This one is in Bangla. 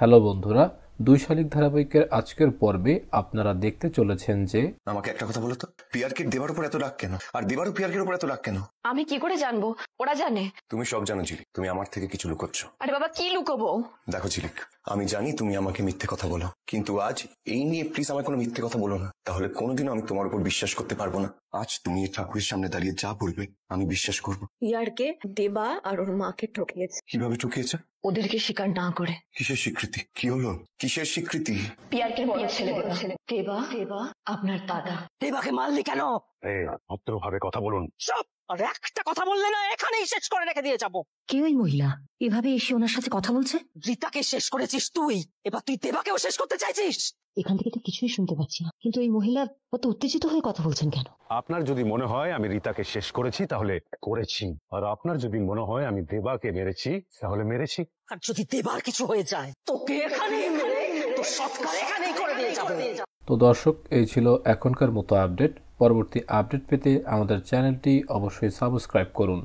হ্যালো বন্ধুরা, দুই শালিক ধারাবাহিকের আজকের পর্বে আপনারা দেখতে চলেছেন যে আমাকে একটা কথা বলো তো, পিয়ারকে দেবার উপর এত রাগ কেন, আর দেবারও পিয়ারকের উপর এত রাগ কেন? আমি কি করে জানবো? ওরা জানে। তুমি সব জানো ঝিলিক, তুমি আমার থেকে কিছু লুকোচ্ছ। আরে বাবা, কি লুকোবো? দেখো ঝিলিক, আমি জানি তুমি আমাকে মিথ্যে কথা বলো, কিন্তু আজ এই নিয়ে প্লিজ আমায় কোনো মিথ্যে কথা বলো না, তাহলে কোনোদিনও আমি তোমার উপর বিশ্বাস করতে পারবো না। আজ তুমি এই ঠাকুরের সামনে দাঁড়িয়ে যা বলবে আমি বিশ্বাস করবো। পিয়ারকে দেবা আর ওর মাকে ঠকিয়েছে। কিভাবে ঠকিয়েছে? ওদেরকে স্বীকার না করে। কিসের স্বীকৃতি? কি হলো? কিসের স্বীকৃতি? পিয়ারকে বড় ছেলে দেবা দেবা আপনার দাদা। দেবাকে মারলি কেন? ভদ্রভাবে কথা বলুন। সব আর একটা কথা বললে না এখানেই শেষ করে রেখে দিয়ে যাবো। কে ওই মহিলা এভাবে এসে ওনার সাথে কথা বলছে? রীতাকে শেষ করেছিস তুই, এবার তুই দেবাকেও শেষ করতে চাইছিস। এখান থেকে তো কিছুই শুনতে পাচ্ছি না, কিন্তু এই মহিলা অত উত্তেজিত হয়ে কথা বলছেন কেন? আপনার যদি মনে হয় আমি রীতাকে শেষ করেছি তাহলে করেছি, আর আপনার যদি মনে হয় আমি দেবাকে মেরেছি তাহলে মেরেছি। আর যদি দেবার কিছু হয়ে যায় তোকে এখানেই মেরে তোর সৎকার এখানেই করে দিয়ে যাবে। তো দর্শক, এই ছিল এখনকার মতো আপডেট। পরবর্তী আপডেট পেতে আমাদের চ্যানেলটি অবশ্যই সাবস্ক্রাইব করুন।